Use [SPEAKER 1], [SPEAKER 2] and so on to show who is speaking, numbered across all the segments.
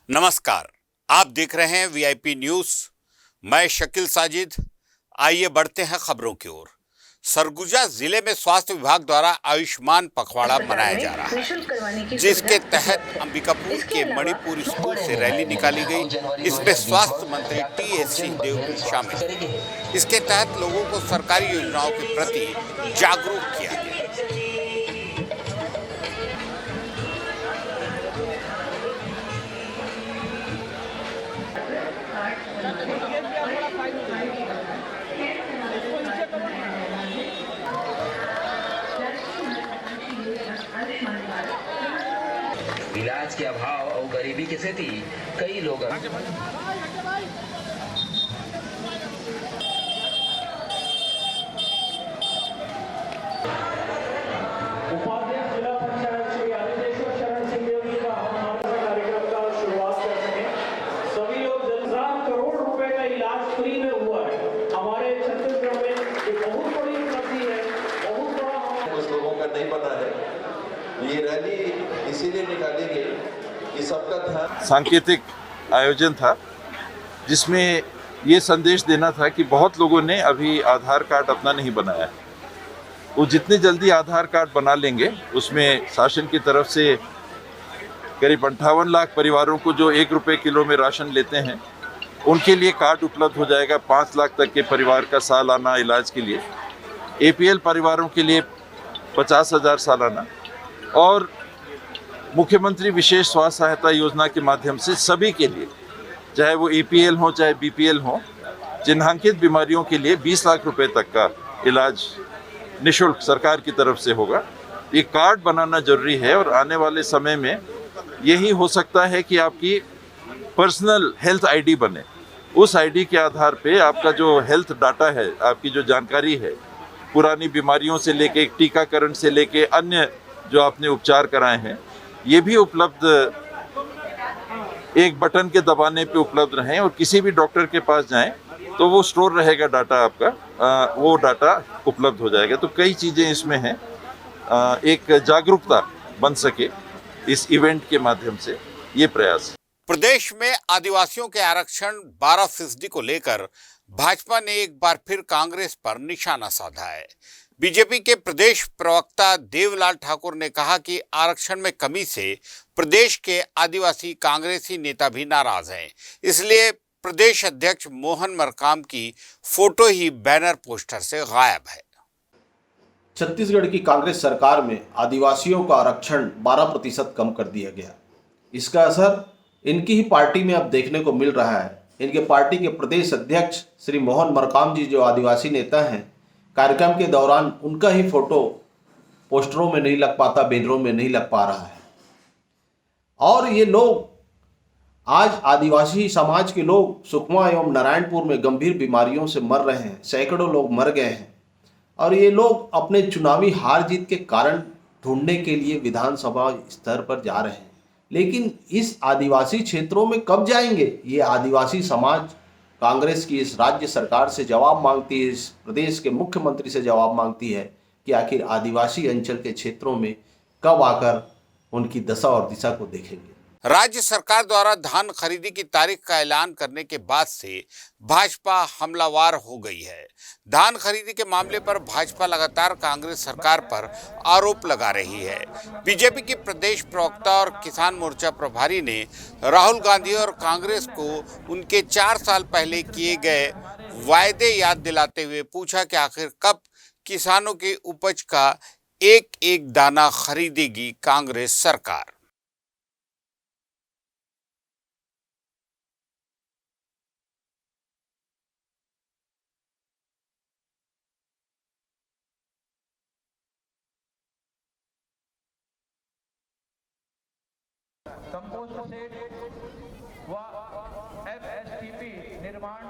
[SPEAKER 1] नमस्कार, आप देख रहे हैं वीआईपी न्यूज। मैं शकील साजिद। आइए बढ़ते हैं खबरों की ओर। सरगुजा जिले में स्वास्थ्य विभाग द्वारा आयुष्मान पखवाड़ा मनाया जा रहा है, जिसके तहत अंबिकापुर के मणिपुर स्कूल से रैली निकाली गई। इसमें स्वास्थ्य मंत्री टी.एस. सिंहदेव भी शामिल हैं। इसके तहत लोगों को सरकारी योजनाओं के प्रति जागरूक किया गया।
[SPEAKER 2] इलाज के अभाव और गरीबी की स्थिति कई लोग
[SPEAKER 3] उपाध्यक्ष जिला पंचायत श्री आदिदेश्वर शरण सिंहदेव जी का हम हमारे कार्यक्रम का शुरुआत करते हैं। सभी लोग 10 करोड़ रुपए का इलाज फ्री में हुआ है। हमारे छत्तीसगढ़ में ये बहुत बड़ी उपलब्धि है, बहुत बड़ा।
[SPEAKER 4] कुछ लोगों का नहीं पता है। ये रैली इसीलिए निकाली गई कि सबका ध्यान।
[SPEAKER 5] सांकेतिक आयोजन था जिसमें ये संदेश देना था कि बहुत लोगों ने अभी आधार कार्ड अपना नहीं बनाया है। वो जितने जल्दी आधार कार्ड बना लेंगे, उसमें शासन की तरफ से करीब 58 लाख परिवारों को जो 1 रुपये किलो में राशन लेते हैं, उनके लिए कार्ड उपलब्ध हो जाएगा। 5 लाख तक के परिवार का सालाना इलाज के लिए, APL परिवारों के लिए 50,000 सालाना, और मुख्यमंत्री विशेष स्वास्थ्य सहायता योजना के माध्यम से सभी के लिए, चाहे वो APL हो चाहे BPL हो, चिन्हांकित बीमारियों के लिए 20 लाख रुपए तक का इलाज निःशुल्क सरकार की तरफ से होगा। ये कार्ड बनाना जरूरी है और आने वाले समय में यही हो सकता है कि आपकी पर्सनल हेल्थ ID बने। उस ID के आधार पे आपका जो हेल्थ डाटा है, आपकी जो जानकारी है, पुरानी बीमारियों से लेके टीकाकरण से लेके अन्य जो आपने उपचार कराए हैं, ये भी उपलब्ध एक बटन के दबाने पे उपलब्ध रहें। और किसी भी डॉक्टर के पास जाएं तो वो स्टोर रहेगा डाटा आपका, वो डाटा उपलब्ध हो जाएगा। तो कई चीज़ें इसमें हैं। एक जागरूकता बन सके इस इवेंट के माध्यम से, ये प्रयास।
[SPEAKER 1] प्रदेश में आदिवासियों के आरक्षण 12% को लेकर भाजपा ने एक बार फिर कांग्रेस पर निशाना साधा है। बीजेपी के प्रदेश प्रवक्ता देवलाल ठाकुर ने कहा कि आरक्षण में कमी से प्रदेश के आदिवासी कांग्रेसी नेता भी नाराज हैं। इसलिए प्रदेश अध्यक्ष मोहन मरकाम की फोटो ही बैनर पोस्टर से गायब है।
[SPEAKER 6] छत्तीसगढ़ की कांग्रेस सरकार में आदिवासियों का आरक्षण 12% कम कर दिया गया। इसका असर इनकी ही पार्टी में अब देखने को मिल रहा है। इनके पार्टी के प्रदेश अध्यक्ष श्री मोहन मरकाम जी, जो आदिवासी नेता हैं, कार्यक्रम के दौरान उनका ही फोटो पोस्टरों में नहीं लग पाता, बैनरों में नहीं लग पा रहा है। और ये लोग आज आदिवासी समाज के लोग सुकमा एवं नारायणपुर में गंभीर बीमारियों से मर रहे हैं। सैकड़ों लोग मर गए हैं और ये लोग अपने चुनावी हार जीत के कारण ढूंढने के लिए विधानसभा स्तर पर जा रहे हैं। लेकिन इस आदिवासी क्षेत्रों में कब जाएंगे? ये आदिवासी समाज कांग्रेस की इस राज्य सरकार से जवाब मांगती है, इस प्रदेश के मुख्यमंत्री से जवाब मांगती है कि आखिर आदिवासी अंचल के क्षेत्रों में कब आकर उनकी दशा और दिशा को देखेंगे।
[SPEAKER 1] राज्य सरकार द्वारा धान खरीदी की तारीख का ऐलान करने के बाद से भाजपा हमलावर हो गई है। धान खरीदी के मामले पर भाजपा लगातार कांग्रेस सरकार पर आरोप लगा रही है। बीजेपी के प्रदेश प्रवक्ता और किसान मोर्चा प्रभारी ने राहुल गांधी और कांग्रेस को उनके 4 साल पहले किए गए वायदे याद दिलाते हुए पूछा कि आखिर कब किसानों की उपज का एक एक दाना खरीदेगी कांग्रेस सरकार।
[SPEAKER 7] कंपोस्ट सेट व FSTP निर्माण।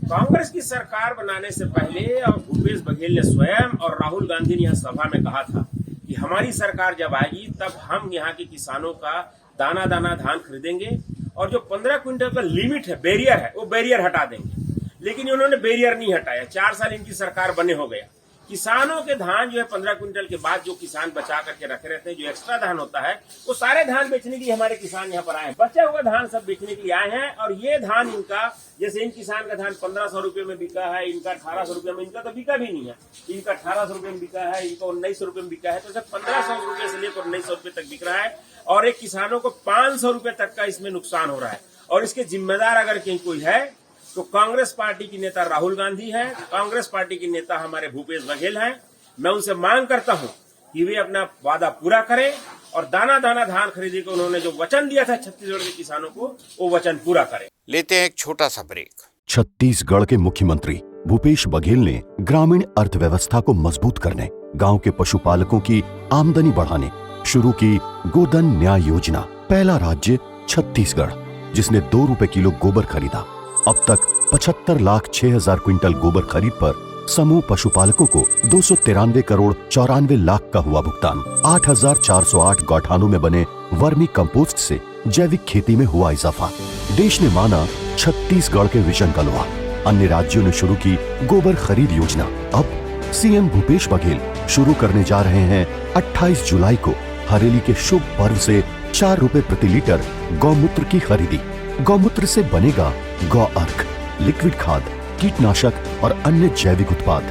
[SPEAKER 8] कांग्रेस की सरकार बनाने से पहले और भूपेश बघेल ने स्वयं और राहुल गांधी ने यह सभा में कहा था कि हमारी सरकार जब आएगी तब हम यहाँ के किसानों का दाना दाना धान खरीदेंगे और जो 15 क्विंटल का लिमिट है, बैरियर है, वो बैरियर हटा देंगे। लेकिन इन्होंने बैरियर नहीं हटाया। 4 साल इनकी सरकार बने हो गया। किसानों के धान जो है 15 क्विंटल के बाद जो किसान बचा करके रखे रहते हैं, जो एक्स्ट्रा धान होता है, वो सारे धान बेचने के लिए हमारे किसान यहाँ पर आए हैं। बचा हुआ धान सब बेचने के लिए आए हैं। और ये धान इनका, जैसे इन किसान का धान 1500 रुपये में बिका है, इनका 1800 रुपये में, इनका तो बिका भी नहीं है, इनका 1800 रुपये में बिका है, इनका 1900 रुपये में बिका है। तो सब 1500 रुपये से लेकर 1900 रुपये तक बिक रहा है और एक किसानों को 500 रुपये तक का इसमें नुकसान हो रहा है। और इसके जिम्मेदार अगर कहीं कोई है तो कांग्रेस पार्टी की नेता राहुल गांधी है, कांग्रेस पार्टी की नेता हमारे भूपेश बघेल हैं। मैं उनसे मांग करता हूं कि वे अपना वादा पूरा करें और दाना दाना धान खरीदने को उन्होंने जो वचन दिया था छत्तीसगढ़ के किसानों को, वो वचन पूरा करें।
[SPEAKER 1] लेते हैं एक छोटा सा ब्रेक।
[SPEAKER 9] छत्तीसगढ़ के मुख्यमंत्री भूपेश बघेल ने ग्रामीण अर्थव्यवस्था को मजबूत करने, गांव के पशुपालकों की आमदनी बढ़ाने शुरू की गोधन न्याय योजना। पहला राज्य छत्तीसगढ़, जिसने 2 रुपए किलो गोबर खरीदा। अब तक 75,06,000 क्विंटल गोबर खरीद पर समूह पशुपालकों को 293 करोड़ 94 लाख का हुआ भुगतान। 8,408 गौठानों में बने वर्मी कंपोस्ट से जैविक खेती में हुआ इजाफा। देश ने माना छत्तीसगढ़ के विजन का लोहा। अन्य राज्यों ने शुरू की गोबर खरीद योजना। अब सीएम भूपेश बघेल शुरू करने जा रहे हैं 28 जुलाई को हरेली के शुभ पर्व से 4 रुपए प्रति लीटर गौमूत्र की खरीदी। गौमूत्र से बनेगा गौ अर्क, लिक्विड खाद, कीटनाशक और अन्य जैविक उत्पाद।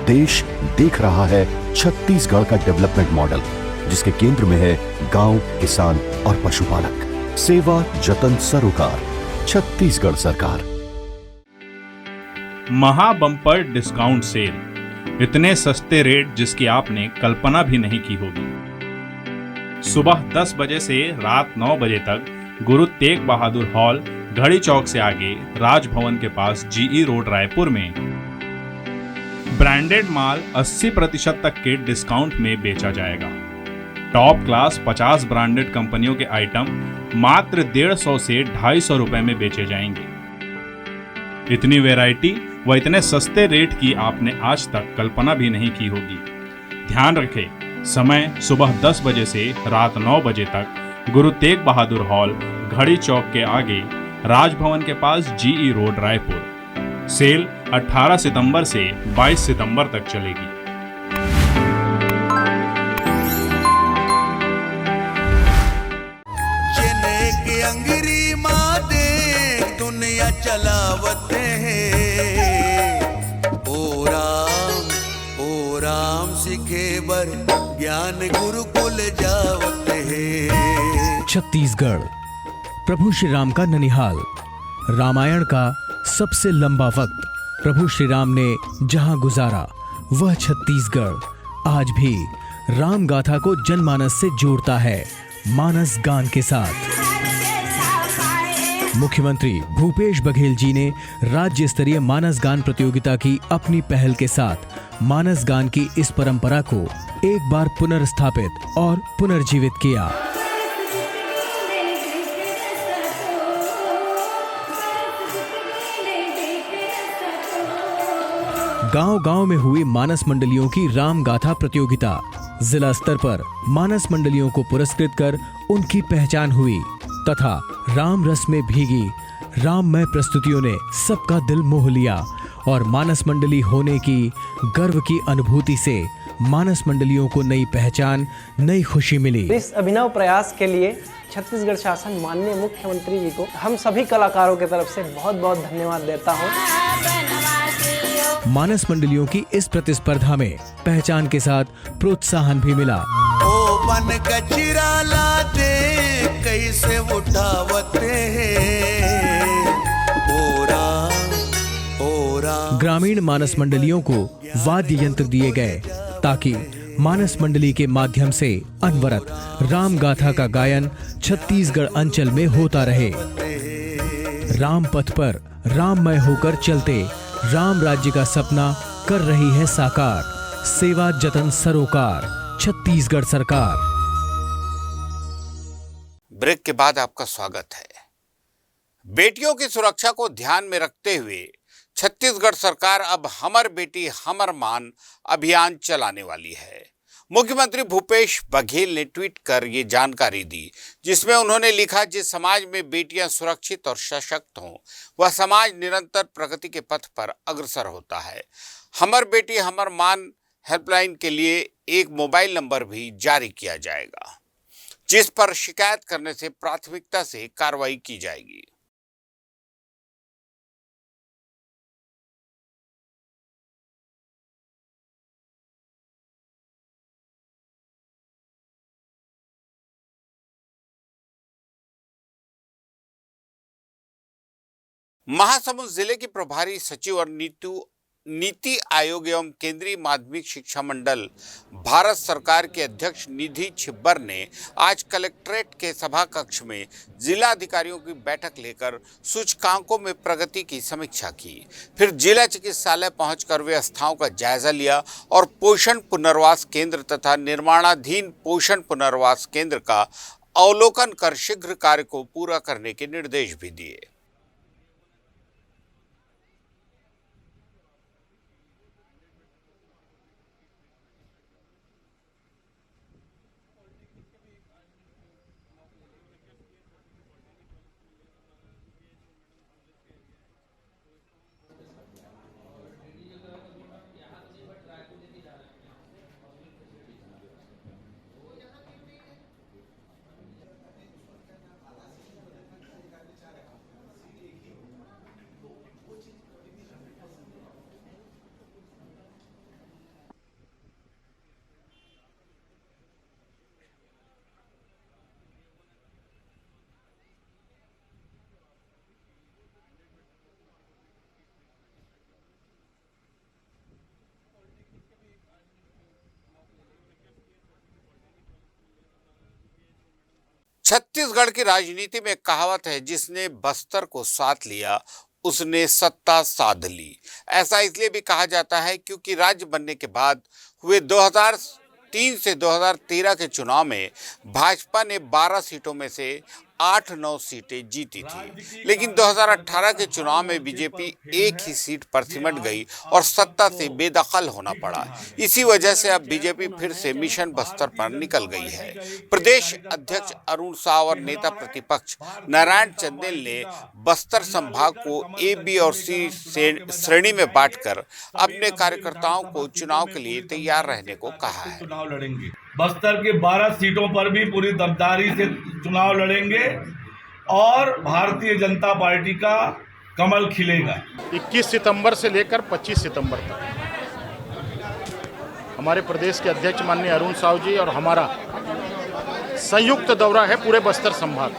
[SPEAKER 9] देश देख रहा है छत्तीसगढ़ का डेवलपमेंट मॉडल, जिसके केंद्र में है गांव, किसान और पशुपालक। सेवा जतन सरोकार, छत्तीसगढ़ सरकार।
[SPEAKER 10] महा बम्पर डिस्काउंट सेल, इतने सस्ते रेट जिसकी आपने कल्पना भी नहीं की होगी। सुबह 10 बजे से रात 9 बजे तक गुरु तेग बहादुर हॉल, घड़ी चौक से आगे, राजभवन के पास, जीई रोड, रायपुर में ब्रांडेड माल 80% तक के डिस्काउंट में बेचा जाएगा। टॉप क्लास 50 ब्रांडेड कंपनियों के आइटम मात्र 150 से 250 रुपए में बेचे जाएंगे। इतनी वैरायटी व इतने सस्ते रेट की आपने आज तक कल्पना भी नहीं की होगी। ध्यान रखें, समय सुबह 10 बजे से रात 9 बजे तक, गुरु तेग बहादुर हॉल, घड़ी चौक के आगे, राजभवन के पास, जीई रोड, रायपुर। सेल 18 सितंबर से 22 सितंबर तक चलेगी।
[SPEAKER 11] के अंग्रेजी माँ देख दुनिया चलावते हैं। ओ राम सिखे बर ज्ञान गुरुकुल जावते हैं।
[SPEAKER 12] छत्तीसगढ़ प्रभु श्री राम का ननिहाल। रामायण का सबसे लंबा वक्त प्रभु श्री राम ने जहां गुजारा, वह छत्तीसगढ़ आज भी राम गाथा को जनमानस से जोड़ता है, मानस गान के साथ। मुख्यमंत्री भूपेश बघेल जी ने राज्य स्तरीय मानस गान प्रतियोगिता की अपनी पहल के साथ मानस गान की इस परंपरा को एक बार पुनर्स्थापित और पुनर्जीवित किया। गांव-गांव में हुई मानस मंडलियों की राम गाथा प्रतियोगिता, जिला स्तर पर मानस मंडलियों को पुरस्कृत कर उनकी पहचान हुई तथा राम रस में भीगी राममय प्रस्तुतियों ने सबका दिल मोह लिया और मानस मंडली होने की गर्व की अनुभूति से मानस मंडलियों को नई पहचान, नई खुशी मिली।
[SPEAKER 13] इस अभिनव प्रयास के लिए छत्तीसगढ़ शासन माननीय मुख्यमंत्री जी को हम सभी कलाकारों की तरफ से बहुत बहुत धन्यवाद देता हूँ।
[SPEAKER 12] मानस मंडलियों की इस प्रतिस्पर्धा में पहचान के साथ प्रोत्साहन भी मिला।
[SPEAKER 11] ओ बन कचरा ला दे कैसे उठावते हैं।
[SPEAKER 12] ग्रामीण मानस मंडलियों को वाद्य यंत्र दिए गए ताकि मानस मंडली के माध्यम से अनवरत राम गाथा का गायन छत्तीसगढ़ अंचल में होता रहे। राम पथ पर राममय होकर चलते राम राज्य का सपना कर रही है साकार। सेवा जतन सरोकार, छत्तीसगढ़ सरकार।
[SPEAKER 1] ब्रेक के बाद आपका स्वागत है। बेटियों की सुरक्षा को ध्यान में रखते हुए छत्तीसगढ़ सरकार अब हमर बेटी हमर मान अभियान चलाने वाली है। मुख्यमंत्री भूपेश बघेल ने ट्वीट कर ये जानकारी दी, जिसमें उन्होंने लिखा, जिस समाज में बेटियां सुरक्षित और सशक्त हों, वह समाज निरंतर प्रगति के पथ पर अग्रसर होता है। हमर बेटी हमर मान हेल्पलाइन के लिए एक मोबाइल नंबर भी जारी किया जाएगा, जिस पर शिकायत करने से प्राथमिकता से कार्रवाई की जाएगी। महासमुंद जिले की प्रभारी सचिव और नीति आयोग एवं केंद्रीय माध्यमिक शिक्षा मंडल भारत सरकार के अध्यक्ष निधि छिब्बर ने आज कलेक्ट्रेट के सभा कक्ष में जिला अधिकारियों की बैठक लेकर सूचकांकों में प्रगति की समीक्षा की। फिर जिला चिकित्सालय पहुंचकर व्यवस्थाओं का जायजा लिया और पोषण पुनर्वास केंद्र तथा निर्माणाधीन पोषण पुनर्वास केंद्र का अवलोकन कर शीघ्र कार्य को पूरा करने के निर्देश भी दिए। छत्तीसगढ़ की राजनीति में कहावत है, जिसने बस्तर को साथ लिया उसने सत्ता साध ली। ऐसा इसलिए भी कहा जाता है क्योंकि राज्य बनने के बाद हुए 2003 से 2013 के चुनाव में भाजपा ने 12 सीटों में से 8-9 सीटें जीती थी, लेकिन 2018 के चुनाव में बीजेपी एक ही सीट पर सिमट गई और सत्ता से बेदखल होना पड़ा। इसी वजह से अब बीजेपी फिर से मिशन बस्तर पर निकल गई है। प्रदेश अध्यक्ष अरुण साव और नेता प्रतिपक्ष नारायण चंदेल ने बस्तर संभाग को ए, बी और सी श्रेणी में बांटकर अपने कार्यकर्ताओं को चुनाव के लिए तैयार रहने को कहा है।
[SPEAKER 14] चुनाव लड़ेंगे, बस्तर के 12 सीटों पर भी पूरी दमदारी से चुनाव लड़ेंगे और भारतीय जनता पार्टी का कमल खिलेगा।
[SPEAKER 15] 21 सितंबर से लेकर 25 सितंबर तक हमारे प्रदेश के अध्यक्ष माननीय अरुण साव जी और हमारा संयुक्त दौरा है पूरे बस्तर संभाग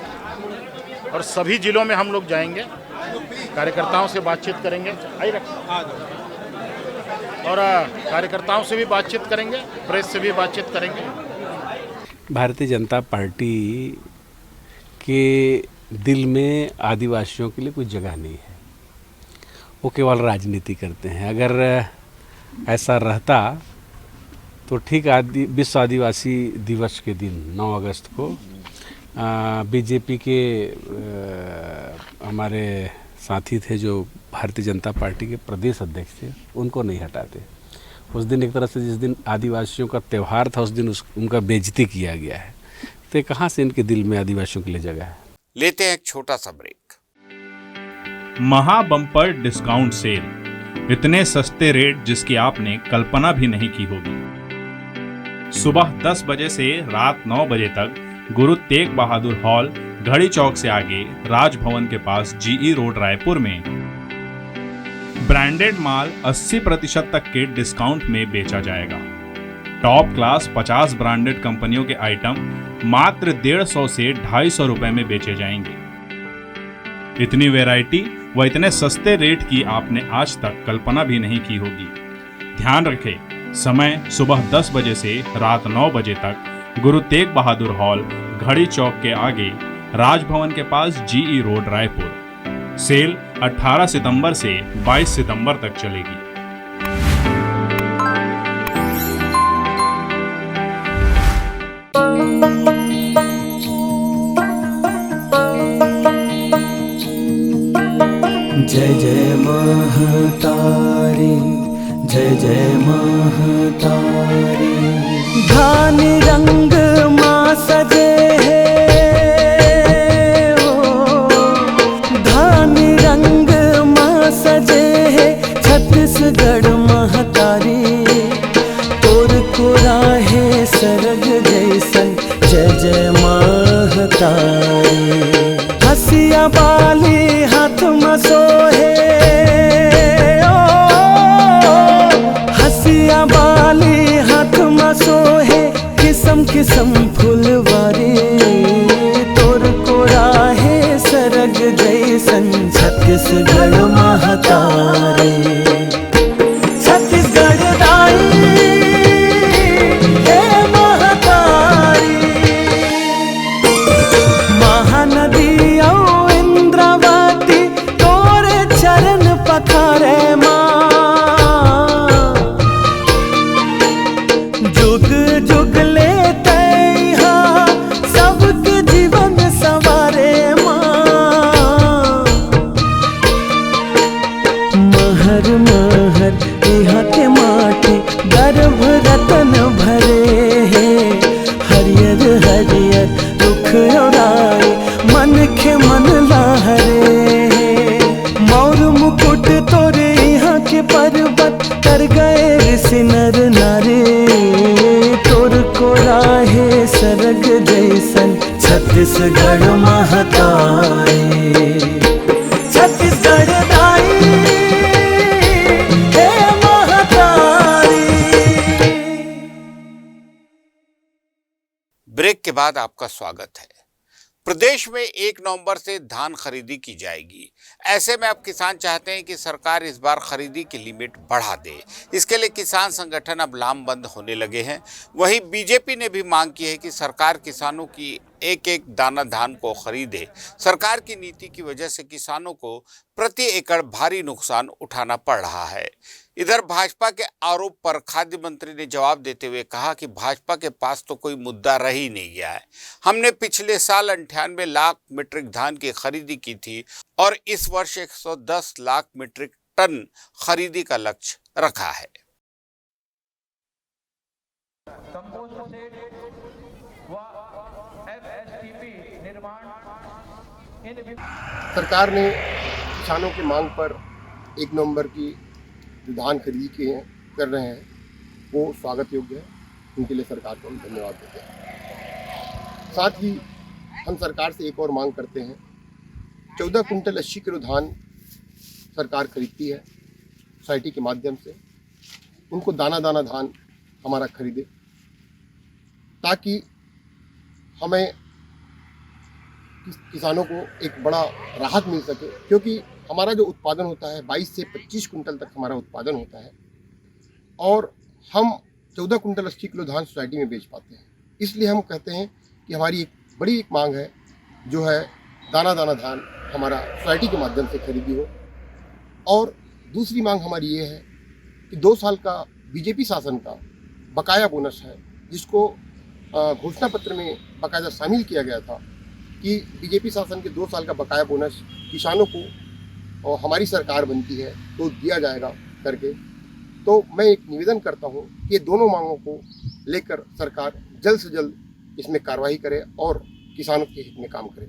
[SPEAKER 15] और सभी जिलों में हम लोग जाएंगे, कार्यकर्ताओं से बातचीत करेंगे और कार्यकर्ताओं से भी बातचीत करेंगे, प्रेस से भी बातचीत करेंगे।
[SPEAKER 16] भारतीय जनता पार्टी के दिल में आदिवासियों के लिए कोई जगह नहीं है, वो केवल राजनीति करते हैं। अगर ऐसा रहता तो ठीक विश्व आदिवासी दिवस के दिन 9 अगस्त को बीजेपी के हमारे साथी थे जो भारतीय जनता पार्टी के प्रदेश अध्यक्ष थे, उनको नहीं हटाते। उस दिन एक तरह से जिस दिन आदिवासियों का त्यौहार था उस दिन उनका बेइज्जती किया गया है, तो कहाँ से इनके दिल में आदिवासियों के लिए जगह है।
[SPEAKER 1] लेते हैं एक छोटा सा ब्रेक।
[SPEAKER 10] महा बम्पर डिस्काउंट सेल, इतने सस्ते रेट जिसकी आपने कल्पना भी नहीं की होगी। सुबह 10 बजे से रात 9 बजे तक गुरु तेग बहादुर हॉल, घड़ी चौक से आगे, राजभवन के पास, जीई रोड, रायपुर में ब्रांडेड माल 80% तक के डिस्काउंट में बेचा जाएगा। टॉप क्लास 50 ब्रांडेड कंपनियों के आइटम मात्र 150 से 250 रुपए में बेचे जाएंगे। इतनी वैरायटी व इतने सस्ते रेट की आपने आज तक कल्पना भी नहीं की होगी। ध्यान रखें, समय सुबह 10 बजे से रात 9 बजे तक, गुरु तेग बहादुर हॉल, घड़ी चौक के आगे, राजभवन के पास, जीई रोड, रायपुर। सेल 18 सितंबर से 22 सितंबर तक चलेगी।
[SPEAKER 17] जय जय महतारी, जय जय महतारी।
[SPEAKER 11] धान रंग माँ सजे है धान रंग माँ सजे है छत्तीसगढ़ महतारी तोर को राहे सरग जैसन जय जय महतारी हसिया बाली हाथ में सोहे हसिया बाली हाथ में सोहे किस्म किस्म फुलवारी तोर को राहे सरग जैसन छत्तीसगढ़ महतारी छत्तीसगढ़ दाई हे महतारी महानदी औ इंद्रावती तोरे चरण पखारे माँ जुग जुग ले तैहा सबके जीवन सवारे माँ महर महर यहाँ के माटी गर्भ रतन भरे हैं हरियर हरियर रुख उड़ाए मन के मन लहरे मौर मुकुट तोरे यहाँ के पर्वत कर गए ऋषि नर नारे तोर को राहे सरग जैसन छत्तीसगढ़ महतारी छत्तीसगढ़ दाई हे महतारी।
[SPEAKER 1] ब्रेक के बाद आपका स्वागत है। प्रदेश में 1 नवंबर से धान खरीदी की जाएगी। ऐसे में अब किसान चाहते हैं कि सरकार इस बार खरीदी की लिमिट बढ़ा दे। इसके लिए किसान संगठन अब लामबंद होने लगे हैं। वहीं बीजेपी ने भी मांग की है कि सरकार किसानों की एक एक दाना धान को खरीदे। सरकार की नीति की वजह से किसानों को प्रति एकड़ भारी नुकसान उठाना पड़ रहा है। इधर भाजपा के आरोप पर खाद्य मंत्री ने जवाब देते हुए कहा कि भाजपा के पास तो कोई मुद्दा रह ही नहीं गया है। हमने पिछले साल 98 लाख मीट्रिक धान की खरीदी की थी और इस वर्ष 110 लाख मीट्रिक टन खरीदी का लक्ष्य रखा है।
[SPEAKER 17] सरकार ने किसानों की मांग पर 1 नवंबर की जो धान खरीदी कर रहे हैं वो स्वागत योग्य है। उनके लिए सरकार को हम धन्यवाद देते हैं। साथ ही हम सरकार से एक और मांग करते हैं। 14 कुंटल 80 किलो धान सरकार खरीदती है सोसाइटी के माध्यम से। उनको दाना दाना धान हमारा खरीदे ताकि हमें किसानों को एक बड़ा राहत मिल सके, क्योंकि हमारा जो उत्पादन होता है 22 से 25 कुंटल तक हमारा उत्पादन होता है और हम 14 कुंटल 80 किलो धान सोसाइटी में बेच पाते हैं। इसलिए हम कहते हैं कि हमारी एक बड़ी मांग है जो है दाना दाना धान हमारा सोसाइटी के माध्यम से खरीदी हो। और दूसरी मांग हमारी ये है कि 2 साल का बीजेपी शासन का बकाया बोनस है, जिसको घोषणा पत्र में बाकायदा शामिल किया गया था कि बीजेपी शासन के 2 साल का बकाया बोनस किसानों को और हमारी सरकार बनती है तो दिया जाएगा करके। तो मैं एक निवेदन करता हूं कि ये दोनों मांगों को लेकर सरकार जल्द से जल्द इसमें कार्रवाई करे और किसानों के हित में काम करे।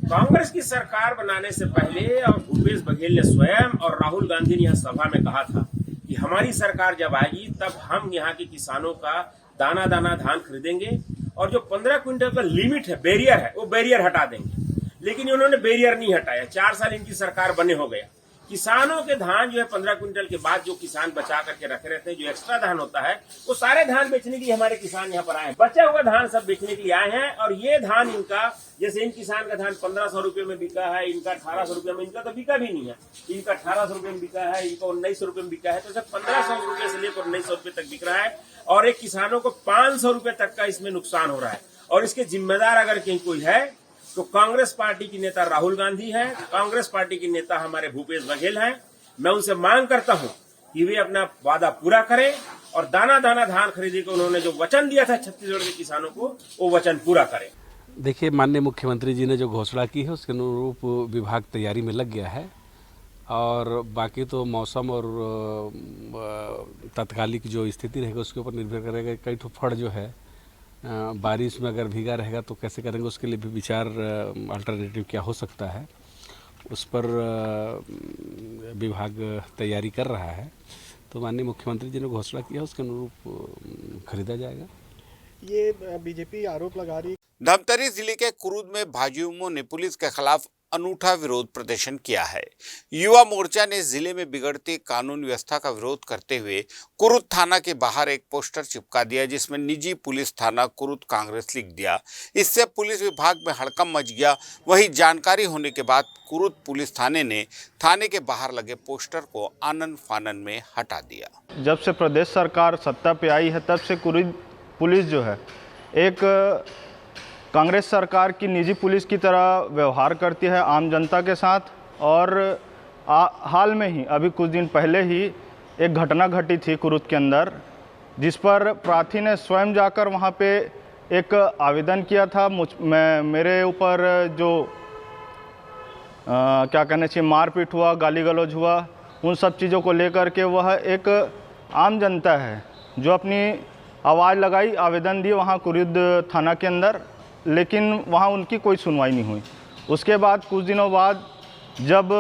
[SPEAKER 8] कांग्रेस की सरकार बनाने से पहले और भूपेश बघेल ने स्वयं और राहुल गांधी ने यह सभा में कहा था कि हमारी सरकार जब आएगी तब हम यहाँ के किसानों का दाना दाना धान खरीदेंगे और जो 15 क्विंटल का लिमिट है, बैरियर है, वो बैरियर हटा देंगे। लेकिन उन्होंने बैरियर नहीं हटाया। 4 साल इनकी सरकार बने हो गया। किसानों के धान जो है 15 क्विंटल के बाद जो किसान बचा करके रखे रहते हैं, जो एक्स्ट्रा धान होता है, वो सारे धान बेचने के लिए हमारे किसान यहाँ पर आए हैं। बचा हुआ धान सब बेचने के लिए आए हैं। और ये धान इनका, जैसे इन किसान का धान 1500 रुपये में बिका है, इनका 1800 रुपये में, इनका तो बिका भी नहीं है, इनका 1800 रुपये में बिका है, इनका 1900 रुपये में बिका है। तो सब 1500 रुपये से लेकर 1900 रुपये तक बिक रहा है और एक किसानों को 500 रुपये तक का इसमें नुकसान हो रहा है। और इसके जिम्मेदार अगर कहीं कोई है तो कांग्रेस पार्टी की नेता राहुल गांधी है, कांग्रेस पार्टी की नेता हमारे भूपेश बघेल हैं। मैं उनसे मांग करता हूं कि वे अपना वादा पूरा करें और दाना दाना धान खरीदी को उन्होंने जो वचन दिया था छत्तीसगढ़ के किसानों को, वो वचन पूरा करें।
[SPEAKER 16] देखिए, माननीय मुख्यमंत्री जी ने जो घोषणा की है उसके अनुरूप विभाग तैयारी में लग गया है और बाकी तो मौसम और तत्कालिक जो स्थिति रहेगी उसके ऊपर निर्भर करेगा। कई ठो फड़ जो है बारिश में अगर भीगा रहेगा तो कैसे करेंगे, उसके लिए भी विचार अल्टरनेटिव क्या हो सकता है उस पर विभाग तैयारी कर रहा है। तो माननीय मुख्यमंत्री जी ने घोषणा किया उसके अनुरूप खरीदा जाएगा।
[SPEAKER 18] ये बीजेपी आरोप लगा रही।
[SPEAKER 1] धमतरी जिले के कुरुद में भाजयुमों ने पुलिस के खिलाफ अनूठा विरोध प्रदर्शन किया है। युवा मोर्चा ने जिले में बिगड़ती कानून व्यवस्था का विरोध करते हुए कुरुद थाना के बाहर एक पोस्टर चिपका दिया जिसमें निजी पुलिस थाना कुरुद कांग्रेस लिख दिया। इससे पुलिस विभाग में हड़कंप मच गया। वहीं जानकारी होने के बाद कुरुद पुलिस थाने ने थाने के बाहर लगे पोस्टर को आनन फानन में हटा दिया।
[SPEAKER 18] जब से प्रदेश सरकार सत्ता पे आई है तब से कुरुद पुलिस जो है एक कांग्रेस सरकार की निजी पुलिस की तरह व्यवहार करती है आम जनता के साथ। और हाल में ही अभी कुछ दिन पहले ही एक घटना घटी थी कुरुद के अंदर, जिस पर प्रार्थी ने स्वयं जाकर वहां पे एक आवेदन किया था। मेरे ऊपर जो क्या कहना चाहिए मारपीट हुआ, गाली गलौज हुआ, उन सब चीज़ों को लेकर के वह एक आम जनता है जो अपनी आवाज़ लगाई, आवेदन दिए वहाँ कुरुद थाना के अंदर, लेकिन वहाँ उनकी कोई सुनवाई नहीं हुई। उसके बाद कुछ दिनों बाद जब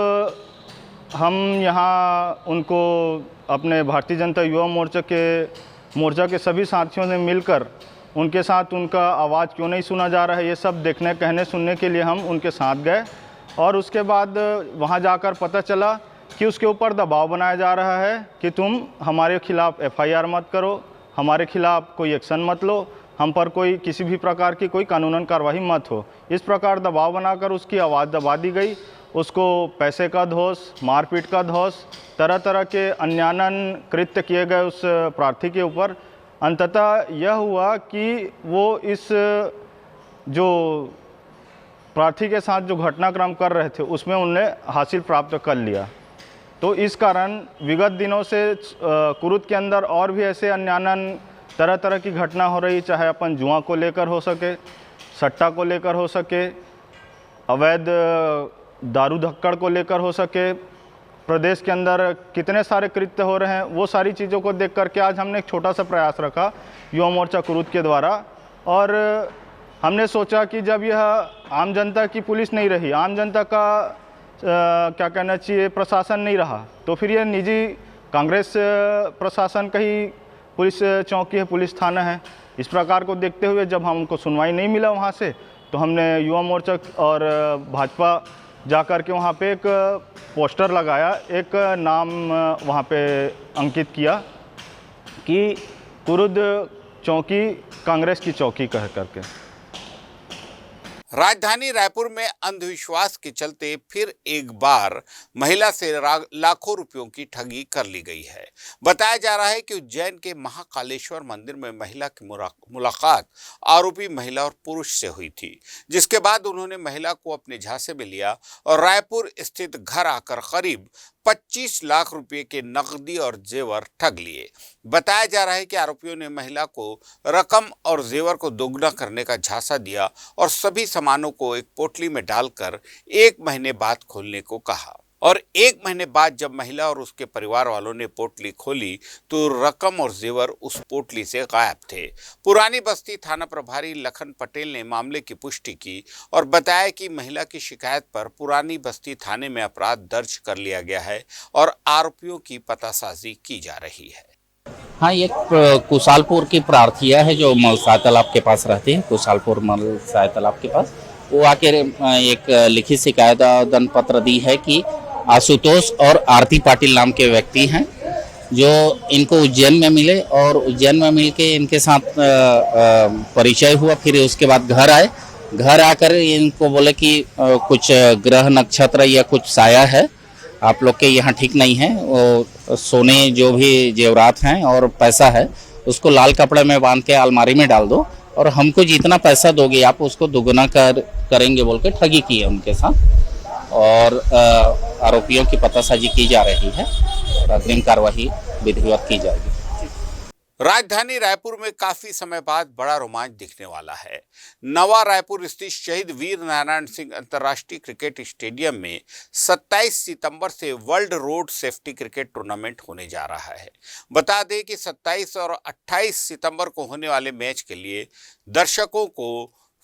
[SPEAKER 18] हम यहाँ उनको अपने भारतीय जनता युवा मोर्चा के सभी साथियों ने मिलकर उनके साथ उनका आवाज़ क्यों नहीं सुना जा रहा है ये सब देखने कहने सुनने के लिए हम उनके साथ गए। और उसके बाद वहाँ जाकर पता चला कि उसके ऊपर दबाव बनाया जा रहा है कि तुम हमारे खिलाफ़ FIR मत करो, हमारे खिलाफ़ कोई एक्शन मत लो, हम पर कोई किसी भी प्रकार की कोई कानूनन कार्रवाई मत हो। इस प्रकार दबाव बनाकर उसकी आवाज़ दबा दी गई। उसको पैसे का धौस, मारपीट का धौस, तरह तरह के अन्यायन कृत्य किए गए उस प्रार्थी के ऊपर। अंततः यह हुआ कि वो इस जो प्रार्थी के साथ जो घटनाक्रम कर रहे थे उसमें उनने हासिल प्राप्त कर लिया। तो इस कारण विगत दिनों से कुरुद के अंदर और भी ऐसे अन्यायन तरह तरह की घटना हो रही, चाहे अपन जुआ को लेकर हो सके, सट्टा को लेकर हो सके, अवैध दारू धक्कड़ को लेकर हो सके, प्रदेश के अंदर कितने सारे कृत्य हो रहे हैं। वो सारी चीज़ों को देख करके आज हमने एक छोटा सा प्रयास रखा युवा मोर्चा कुरुद के द्वारा। और हमने सोचा कि जब यह आम जनता की पुलिस नहीं रही, आम जनता का क्या कहना चाहिए प्रशासन नहीं रहा, तो फिर यह निजी कांग्रेस प्रशासन का ही पुलिस चौकी है, पुलिस थाना है। इस प्रकार को देखते हुए जब हमको सुनवाई नहीं मिला वहाँ से, तो हमने युवा मोर्चा और भाजपा जाकर के वहाँ पे एक पोस्टर लगाया, एक नाम वहाँ पे अंकित किया कि कुरुद चौकी कांग्रेस की चौकी कह करके।
[SPEAKER 1] राजधानी रायपुर में अंधविश्वास के चलते फिर एक बार महिला से लाखों रुपयों की ठगी कर ली गई है। बताया जा रहा है कि उज्जैन के महाकालेश्वर मंदिर में महिला की मुलाकात आरोपी महिला और पुरुष से हुई थी, जिसके बाद उन्होंने महिला को अपने झांसे में लिया और रायपुर स्थित घर आकर करीब 25 लाख रुपए के नकदी और जेवर ठग लिए। बताया जा रहा है कि आरोपियों ने महिला को रकम और जेवर को दोगुना करने का झांसा दिया और सभी सामानों को एक पोटली में डालकर 1 महीने बाद खोलने को कहा। और 1 महीने बाद जब महिला और उसके परिवार वालों ने पोटली खोली तो रकम और जेवर उस पोटली से गायब थे। पुरानी बस्ती थाना प्रभारी लखन पटेल ने मामले की पुष्टि की और बताया कि महिला की शिकायत पर पुरानी बस्ती थाने में अपराध दर्ज कर लिया गया है और आरोपियों की पतासाजी की जा रही है।
[SPEAKER 19] हाँ, ये कुशालपुर की प्रार्थिया है जो मलसाय तालाब के पास रहती है, कुशालपुर मलसाय तालाब के पास। वो आकर एक लिखित शिकायत आवेदन पत्र दी है कि आशुतोष और आरती पाटिल नाम के व्यक्ति हैं जो इनको उज्जैन में मिले और उज्जैन में मिलके इनके साथ परिचय हुआ। फिर उसके बाद घर आए, घर आकर इनको बोले कि कुछ ग्रह नक्षत्र या कुछ साया है आप लोग के यहाँ ठीक नहीं है, वो सोने जो भी जेवरात हैं और पैसा है उसको लाल कपड़े में बांध के अलमारी में डाल दो और हमको जितना पैसा दोगे आप उसको दोगुना करेंगे बोल के ठगी की है उनके साथ। और आरोपियों की पतासाजी की जा रही है और अग्रिम कार्रवाई विधिवत की जाएगी।
[SPEAKER 1] राजधानी रायपुर में काफी समय बाद बड़ा रोमांच दिखने वाला है। नवा रायपुर स्थित शहीद वीर नारायण सिंह अंतर्राष्ट्रीय क्रिकेट स्टेडियम में 27 सितंबर से world road safety cricket tournament होने जा रहा है। बता दें कि 27 और 28 सितंबर को होने वाले मैच के लिए दर्शकों को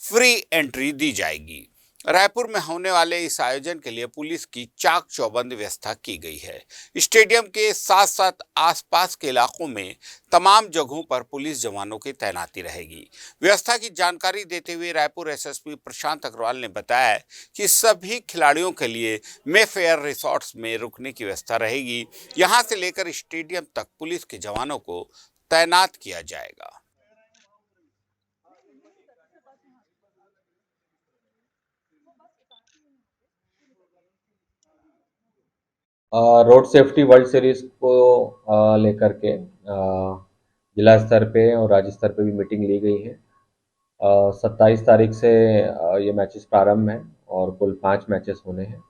[SPEAKER 1] फ्री एंट्री दी जाएगी। रायपुर में होने वाले इस आयोजन के लिए पुलिस की चाक चौबंद व्यवस्था की गई है। स्टेडियम के साथ साथ आसपास के इलाकों में तमाम जगहों पर पुलिस जवानों की तैनाती रहेगी। व्यवस्था की जानकारी देते हुए रायपुर एसएसपी प्रशांत अग्रवाल ने बताया कि सभी खिलाड़ियों के लिए मेफेयर रिसोर्ट्स में रुकने की व्यवस्था रहेगी। यहां से लेकर स्टेडियम तक पुलिस के जवानों को तैनात किया जाएगा।
[SPEAKER 20] रोड सेफ्टी वर्ल्ड सीरीज को लेकर के जिला स्तर पे और राज्य स्तर पे भी मीटिंग ली गई है। 27 तारीख से ये मैचेस प्रारंभ हैं और कुल 5 मैचेस होने हैं।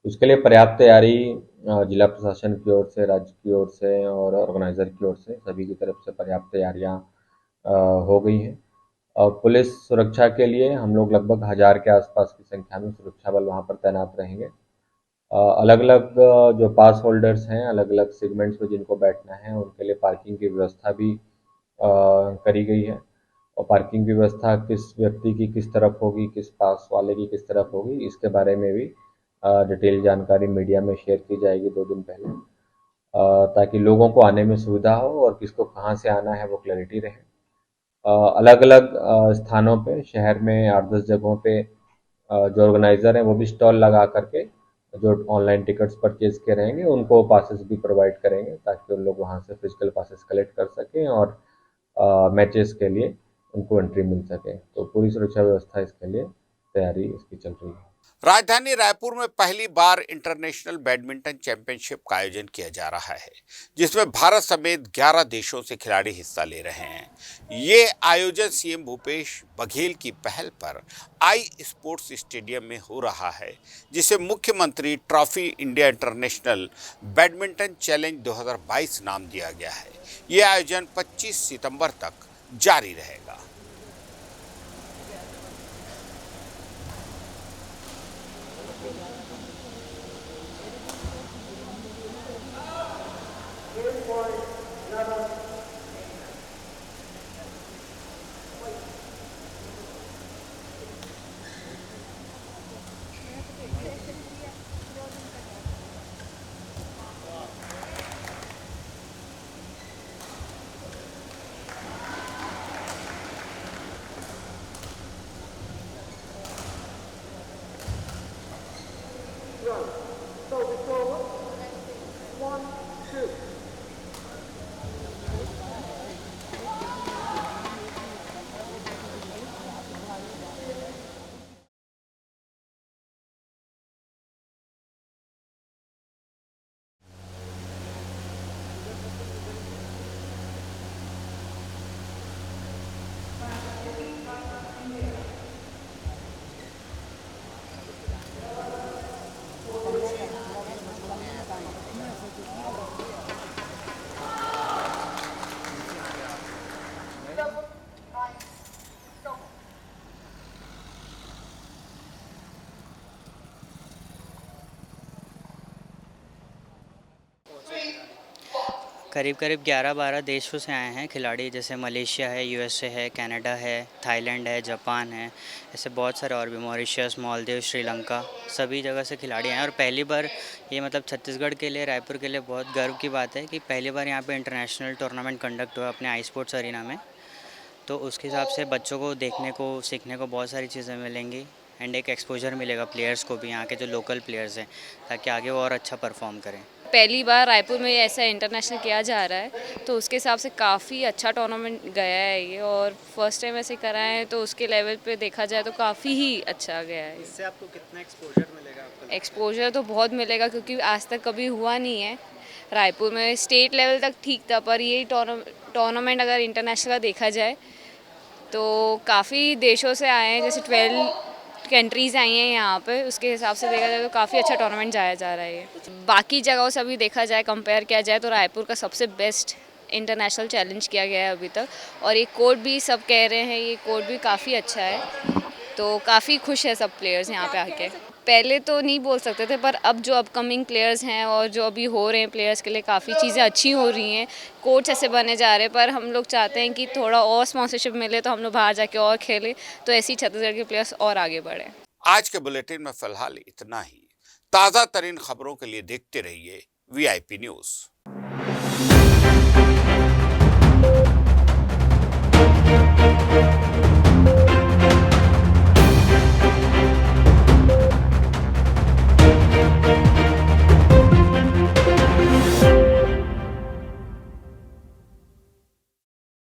[SPEAKER 20] उसके लिए पर्याप्त तैयारी जिला प्रशासन की ओर से, राज्य की ओर से और ऑर्गेनाइजर की ओर से सभी की तरफ से पर्याप्त तैयारियां हो गई हैं। पुलिस सुरक्षा के लिए हम लोग लगभग 1000 के आसपास की संख्या में सुरक्षा बल वहां पर तैनात रहेंगे। अलग अलग जो पास होल्डर्स हैं, अलग अलग सेगमेंट्स में जिनको बैठना है, उनके लिए पार्किंग की व्यवस्था भी करी गई है। और पार्किंग की व्यवस्था किस व्यक्ति की किस तरफ होगी, किस पास वाले की किस तरफ होगी, इसके बारे में भी डिटेल जानकारी मीडिया में शेयर की जाएगी 2 दिन पहले, ताकि लोगों को आने में सुविधा हो और किसको कहाँ से आना है वो क्लैरिटी रहे। अलग अलग स्थानों पे शहर में 8-10 जगहों पे जो ऑर्गेनाइजर हैं वो भी स्टॉल लगा करके जो ऑनलाइन टिकट्स परचेज के रहेंगे उनको पासेस भी प्रोवाइड करेंगे, ताकि उन लोग वहाँ से फिजिकल पासेस कलेक्ट कर सकें और मैचेस के लिए उनको एंट्री मिल सके। तो पूरी सुरक्षा व्यवस्था इसके लिए तैयारी इसकी चल रही है।
[SPEAKER 1] राजधानी रायपुर में पहली बार इंटरनेशनल बैडमिंटन चैंपियनशिप का आयोजन किया जा रहा है, जिसमें भारत समेत 11 देशों से खिलाड़ी हिस्सा ले रहे हैं। ये आयोजन सीएम भूपेश बघेल की पहल पर आई स्पोर्ट्स स्टेडियम में हो रहा है, जिसे मुख्यमंत्री trophy India international badminton challenge 2022 नाम दिया गया है। ये आयोजन 25 सितंबर तक जारी रहेगा।
[SPEAKER 21] करीब 11-12 देशों से आए हैं खिलाड़ी, जैसे मलेशिया है, यूएसए है, कनाडा है, थाईलैंड है, जापान है, ऐसे बहुत सारे और भी, मॉरिशस, मालदीव, श्रीलंका, सभी जगह से खिलाड़ी आए हैं। और पहली बार ये मतलब छत्तीसगढ़ के लिए, रायपुर के लिए बहुत गर्व की बात है कि पहली बार यहाँ पे इंटरनेशनल टूर्नामेंट कंडक्ट हुआ अपने आई स्पोर्ट्स अरीना में। तो उसके हिसाब से बच्चों को देखने को, सीखने को बहुत सारी चीज़ें मिलेंगी एंड एक एक्सपोजर मिलेगा प्लेयर्स को भी, यहाँ के जो लोकल प्लेयर्स हैं, ताकि आगे वो और अच्छा परफॉर्म करें।
[SPEAKER 22] पहली बार रायपुर में ऐसा इंटरनेशनल किया जा रहा है, तो उसके हिसाब से काफ़ी अच्छा टूर्नामेंट गया है ये, और फर्स्ट टाइम ऐसे कराए हैं तो उसके लेवल पे देखा जाए तो काफ़ी ही अच्छा गया है।
[SPEAKER 21] इससे आपको कितना एक्सपोजर मिलेगा?
[SPEAKER 22] एक्सपोजर तो बहुत मिलेगा, क्योंकि आज तक कभी हुआ नहीं है रायपुर में। स्टेट लेवल तक ठीक था, पर ये टूर्नामेंट अगर इंटरनेशनल का देखा जाए तो काफ़ी देशों से आए हैं, जैसे 12 कंट्रीज़ आई हैं यहाँ पे। उसके हिसाब से देखा जाए तो काफ़ी अच्छा टूर्नामेंट जाया जा रहा है। बाकी जगहों से अभी देखा जाए, कंपेयर किया जाए तो रायपुर का सबसे बेस्ट इंटरनेशनल चैलेंज किया गया है अभी तक, और ये कोर्ट भी सब कह रहे हैं ये कोर्ट भी काफ़ी अच्छा है, तो काफ़ी खुश है सब प्लेयर्स यहाँ पे आके। पहले तो नहीं बोल सकते थे, पर अब जो अपकमिंग प्लेयर्स हैं और जो अभी हो रहे हैं प्लेयर्स के लिए काफ़ी चीज़ें अच्छी हो रही हैं, कोच ऐसे बने जा रहे हैं, पर हम लोग चाहते हैं कि थोड़ा और स्पॉन्सरशिप मिले तो हम लोग बाहर जाके और खेलें, तो ऐसे ही छत्तीसगढ़ के प्लेयर्स और आगे बढ़ें।
[SPEAKER 1] आज के बुलेटिन में फिलहाल इतना ही। ताज़ा तरीन खबरों के लिए देखते रहिए VIP न्यूज़।